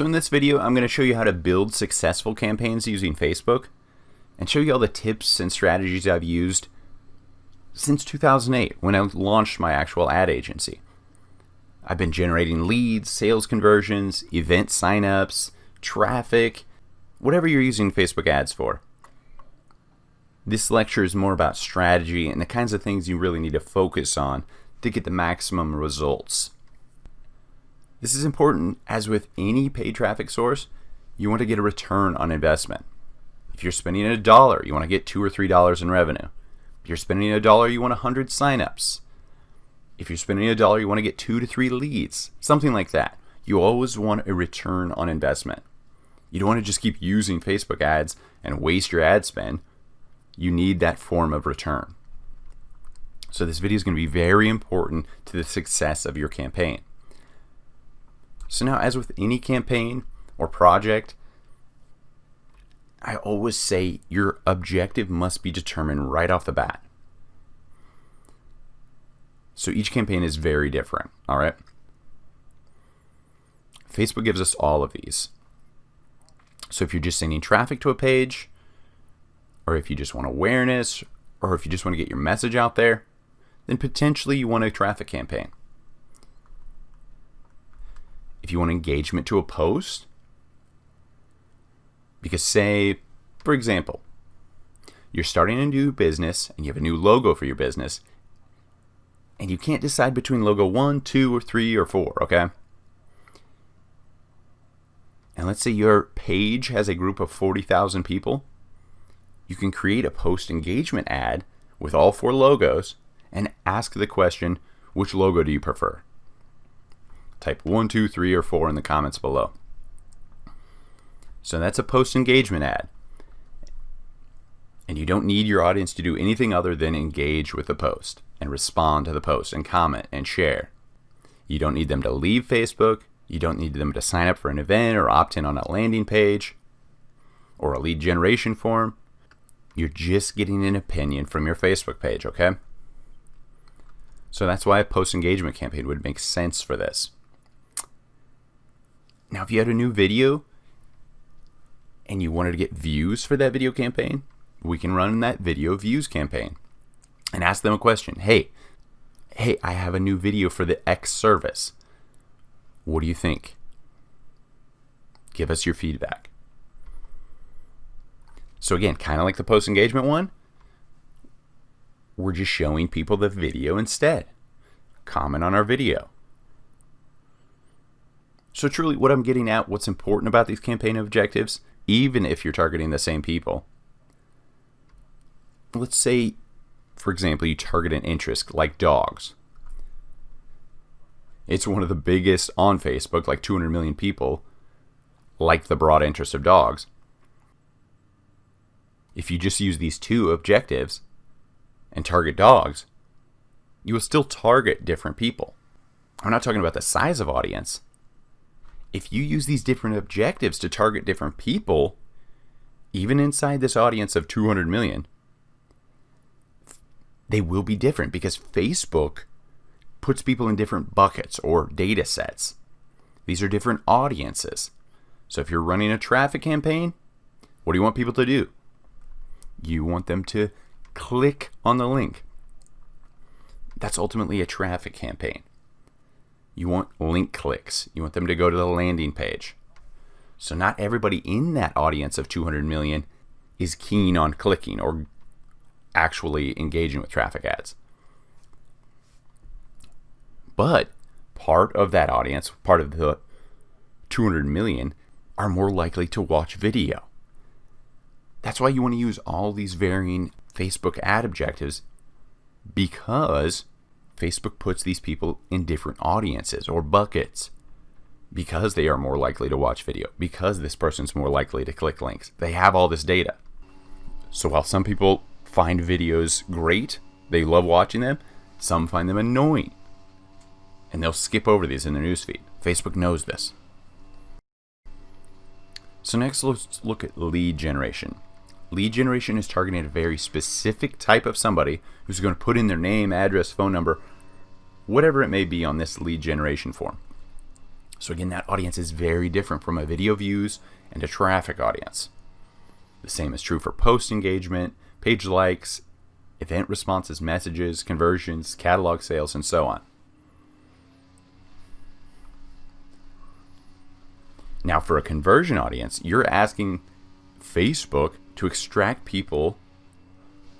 So in this video, I'm going to show you how to build successful campaigns using Facebook and show you all the tips and strategies I've used since 2008 when I launched my actual ad agency. I've been generating leads, sales conversions, event signups, traffic, whatever you're using Facebook ads for. This lecture is more about strategy and the kinds of things you really need to focus on to get the maximum results. This is important, as with any paid traffic source, you want to get a return on investment. If you're spending $1, you want to get $2 or $3 in revenue. If you're spending $1, you want 100 signups. If you're spending $1, you want to get 2 to 3 leads, something like that. You always want a return on investment. You don't want to just keep using Facebook ads and waste your ad spend. You need that form of return. So this video is going to be very important to the success of your campaign. So now, as with any campaign or project, I always say your objective must be determined right off the bat. So each campaign is very different, all right? Facebook gives us all of these. So if you're just sending traffic to a page, or if you just want awareness, or if you just want to get your message out there, then potentially you want a traffic campaign. If you want engagement to a post, because say, for example, you're starting a new business and you have a new logo for your business, and you can't decide between logo 1, 2, or 3, or 4, okay? And let's say your page has a group of 40,000 people. You can create a post engagement ad with all 4 logos and ask the question, which logo do you prefer? Type 1, 2, 3, or 4 in the comments below. So that's a post engagement ad. And you don't need your audience to do anything other than engage with the post and respond to the post and comment and share. You don't need them to leave Facebook. You don't need them to sign up for an event or opt in on a landing page or a lead generation form. You're just getting an opinion from your Facebook page, okay? So that's why a post engagement campaign would make sense for this. Now, if you had a new video and you wanted to get views for that video campaign, we can run that video views campaign and ask them a question. Hey, I have a new video for the X service. What do you think? Give us your feedback. So again, kind of like the post engagement one, we're just showing people the video instead. Comment on our video. So truly what I'm getting at, what's important about these campaign objectives, even if you're targeting the same people. Let's say, for example, you target an interest like dogs. It's one of the biggest on Facebook, like 200 million people like the broad interest of dogs. If you just use these 2 objectives and target dogs, you will still target different people. I'm not talking about the size of audience. If you use these different objectives to target different people, even inside this audience of 200 million, they will be different because Facebook puts people in different buckets or data sets. These are different audiences. So if you're running a traffic campaign, what do you want people to do? You want them to click on the link. That's ultimately a traffic campaign. You want link clicks. You want them to go to the landing page. So not everybody in that audience of 200 million is keen on clicking or actually engaging with traffic ads. But part of that audience, part of the 200 million, are more likely to watch video. That's why you want to use all these varying Facebook ad objectives, because Facebook puts these people in different audiences or buckets because they are more likely to watch video, because this person's more likely to click links. They have all this data. So while some people find videos great, they love watching them, some find them annoying, and they'll skip over these in their newsfeed. Facebook knows this. So next, let's look at lead generation. Lead generation is targeting a very specific type of somebody who's going to put in their name, address, phone number, whatever it may be on this lead generation form. So again, that audience is very different from a video views and a traffic audience. The same is true for post engagement, page likes, event responses, messages, conversions, catalog sales, and so on. Now for a conversion audience, you're asking Facebook to extract people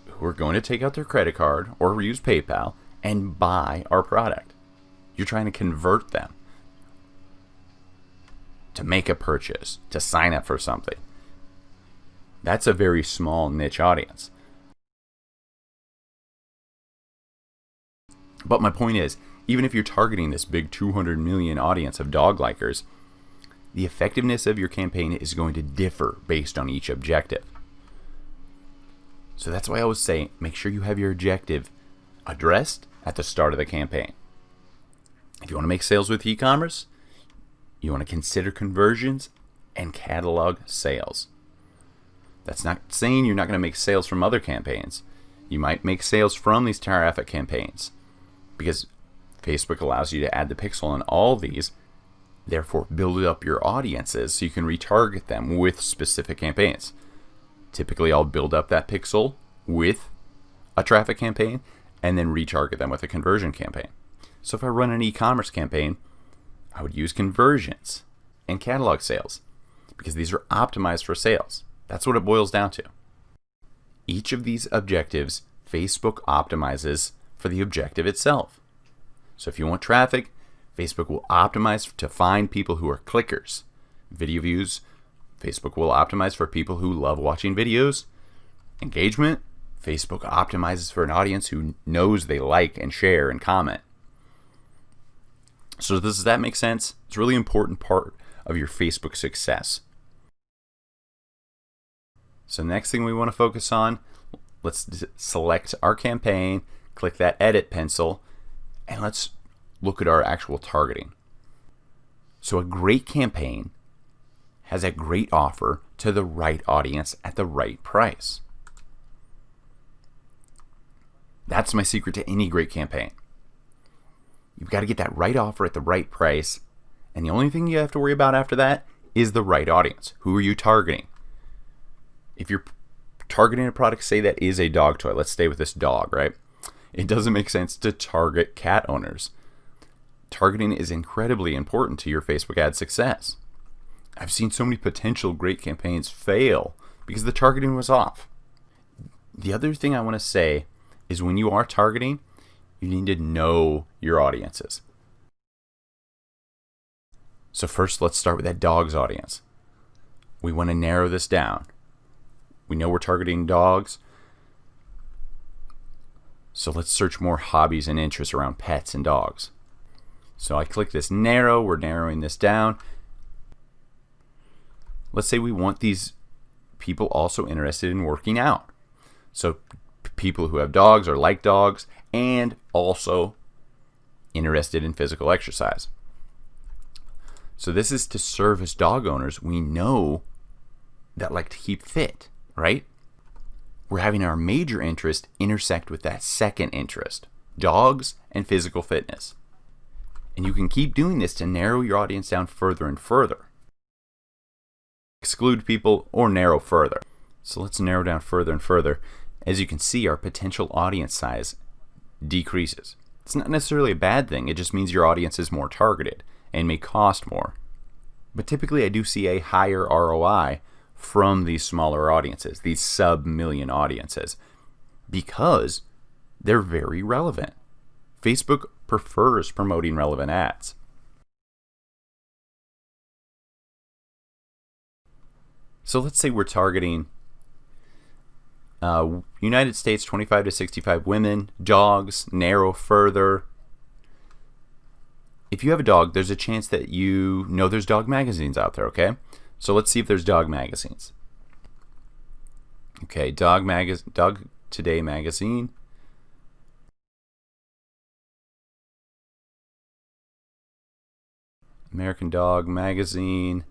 who are going to take out their credit card or use PayPal and buy our product. You're trying to convert them to make a purchase, to sign up for something. That's a very small niche audience. But my point is, even if you're targeting this big 200 million audience of dog likers, the effectiveness of your campaign is going to differ based on each objective. So that's why I always say, make sure you have your objective addressed at the start of the campaign. If you want to make sales with e-commerce, you want to consider conversions and catalog sales. That's not saying you're not going to make sales from other campaigns. You might make sales from these traffic campaigns because Facebook allows you to add the pixel on all these, therefore build up your audiences so you can retarget them with specific campaigns. Typically, I'll build up that pixel with a traffic campaign and then retarget them with a conversion campaign. So if I run an e-commerce campaign, I would use conversions and catalog sales because these are optimized for sales. That's what it boils down to. Each of these objectives, Facebook optimizes for the objective itself. So if you want traffic, Facebook will optimize to find people who are clickers. Video views, Facebook will optimize for people who love watching videos. Engagement, Facebook optimizes for an audience who knows they like and share and comment. So does that make sense? It's a really important part of your Facebook success. So next thing we want to focus on, let's select our campaign, click that edit pencil, and let's look at our actual targeting. So a great campaign has a great offer to the right audience at the right price. That's my secret to any great campaign. You've got to get that right offer at the right price, and the only thing you have to worry about after that is the right audience. Who are you targeting? If you're targeting a product, say that is a dog toy. Let's stay with this dog, right? It doesn't make sense to target cat owners. Targeting is incredibly important to your Facebook ad success. I've seen so many potential great campaigns fail because the targeting was off. The other thing I want to say is when you are targeting, you need to know your audiences. So first, let's start with that dog's audience. We want to narrow this down. We know we're targeting dogs. So let's search more hobbies and interests around pets and dogs. So I click this narrow, we're narrowing this down. Let's say we want these people also interested in working out. So people who have dogs or like dogs and also interested in physical exercise. So this is to service dog owners we know that like to keep fit, right? We're having our major interest intersect with that second interest, dogs and physical fitness. And you can keep doing this to narrow your audience down further and further. Exclude people or narrow further. So let's narrow down further and further. As you can see, our potential audience size decreases. It's not necessarily a bad thing, it just means your audience is more targeted and may cost more. But typically I do see a higher ROI from these smaller audiences, these sub-million audiences, because they're very relevant. Facebook prefers promoting relevant ads. So let's say we're targeting United States 25 to 65 women, dogs, narrow further. If you have a dog, there's a chance that you know there's dog magazines out there, okay? So let's see if there's dog magazines. Okay, Dog Today magazine. American Dog Magazine.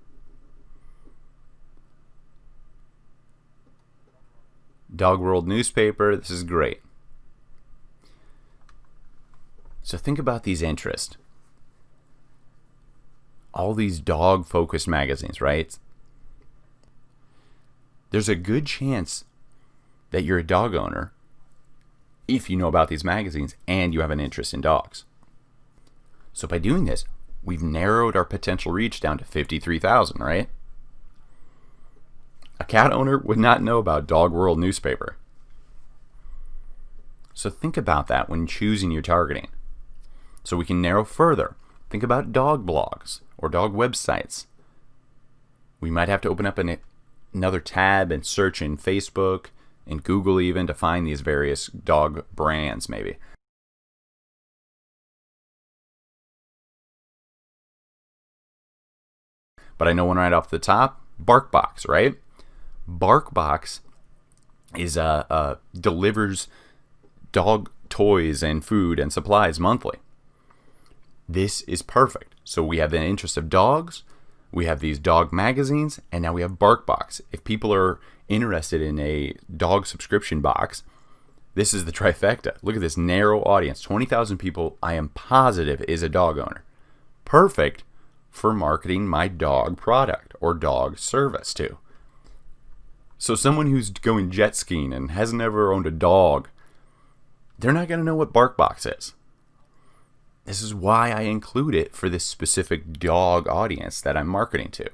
Dog World newspaper. This is great. So think about these interests. all these dog-focused magazines, right? There's a good chance that you're a dog owner if you know about these magazines and you have an interest in dogs. So by doing this, we've narrowed our potential reach down to 53,000, right? A cat owner would not know about Dog World newspaper. So think about that when choosing your targeting. So we can narrow further. Think about dog blogs or dog websites. We might have to open up another tab and search in Facebook and Google even to find these various dog brands maybe. But I know one right off the top, BarkBox, right? BarkBox is delivers dog toys and food and supplies monthly. This is perfect. So we have the interest of dogs, we have these dog magazines, and now we have BarkBox. If people are interested in a dog subscription box, this is the trifecta. Look at this narrow audience, 20,000 people I am positive is a dog owner. Perfect for marketing my dog product or dog service to. So someone who's going jet skiing and hasn't ever owned a dog, they're not going to know what BarkBox is. This is why I include it for this specific dog audience that I'm marketing to.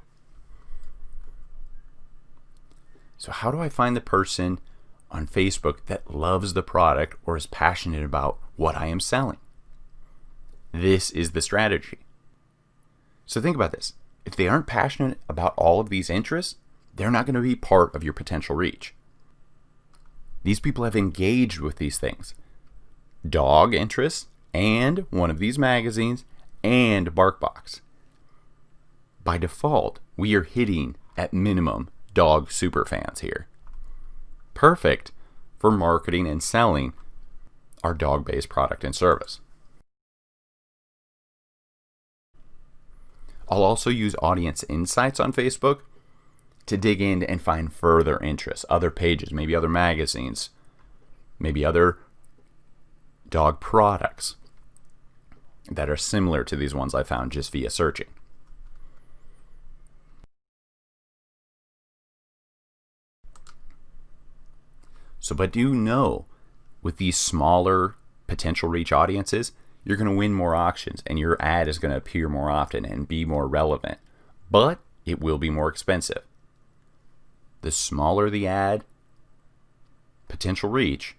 So how do I find the person on Facebook that loves the product or is passionate about what I am selling? This is the strategy. So think about this. If they aren't passionate about all of these interests, they're not going to be part of your potential reach. These people have engaged with these things. Dog interests and one of these magazines and BarkBox. By default, we are hitting at minimum dog superfans here. Perfect for marketing and selling our dog-based product and service. I'll also use audience insights on Facebook to dig in and find further interests, other pages, maybe other magazines, maybe other dog products that are similar to these ones I found just via searching. So, but do know with these smaller potential reach audiences, you're going to win more auctions and your ad is going to appear more often and be more relevant, but it will be more expensive. The smaller the ad potential reach,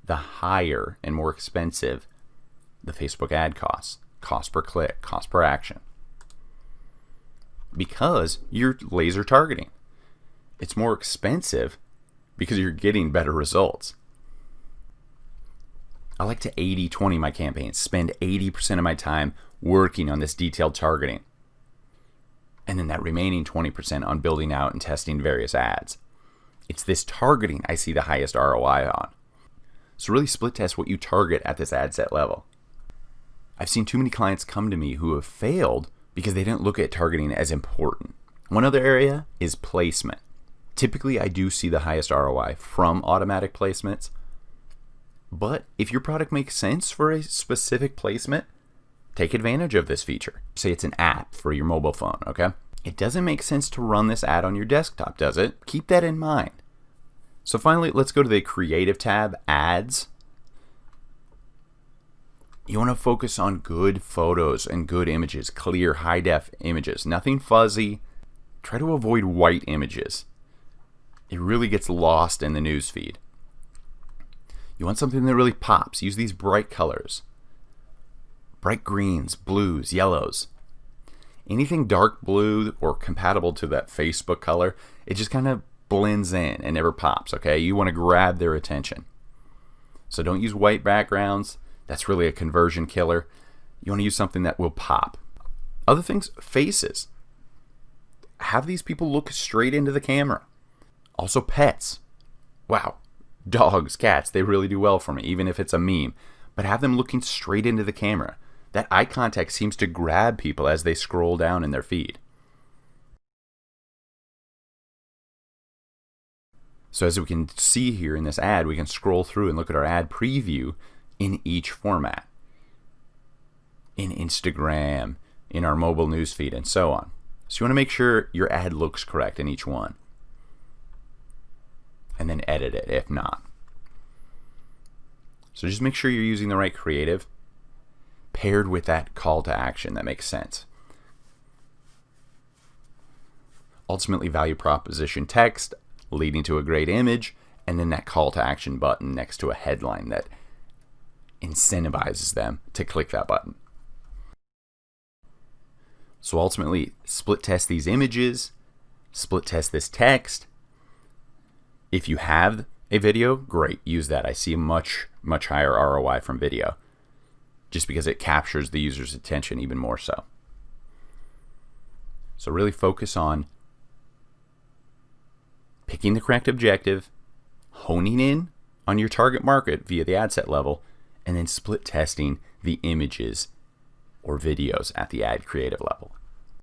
the higher and more expensive the Facebook ad costs, cost per click, cost per action, because you're laser targeting. It's more expensive because you're getting better results. I like to 80-20 my campaigns, spend 80% of my time working on this detailed targeting, and then that remaining 20% on building out and testing various ads. It's this targeting I see the highest ROI on. So really split test what you target at this ad set level. I've seen too many clients come to me who have failed because they didn't look at targeting as important. One other area is placement. Typically, I do see the highest ROI from automatic placements, but if your product makes sense for a specific placement, take advantage of this feature. Say it's an app for your mobile phone, okay? It doesn't make sense to run this ad on your desktop, does it? Keep that in mind. So finally, let's go to the Creative tab, Ads. You want to focus on good photos and good images, clear, high-def images, nothing fuzzy. Try to avoid white images. It really gets lost in the news feed. You want something that really pops. Use these bright colors. Bright greens, blues, yellows. Anything dark blue or compatible to that Facebook color, it just kind of blends in and never pops, okay? You want to grab their attention. So don't use white backgrounds. That's really a conversion killer. You want to use something that will pop. Other things, faces. Have these people look straight into the camera. Also pets. Wow. Dogs, cats, they really do well for me, even if it's a meme. But have them looking straight into the camera. That eye contact seems to grab people as they scroll down in their feed. So as we can see here in this ad, we can scroll through and look at our ad preview in each format. In Instagram, in our mobile newsfeed, and so on. So you want to make sure your ad looks correct in each one. And then edit it if not. So just make sure you're using the right creative paired with that call to action that makes sense. Ultimately, value proposition text leading to a great image, and then that call to action button next to a headline that incentivizes them to click that button. So ultimately, split test these images, split test this text. If you have a video, great, use that. I see a much higher ROI from video just because it captures the user's attention even more so. So really focus on picking the correct objective, honing in on your target market via the ad set level, and then split testing the images or videos at the ad creative level.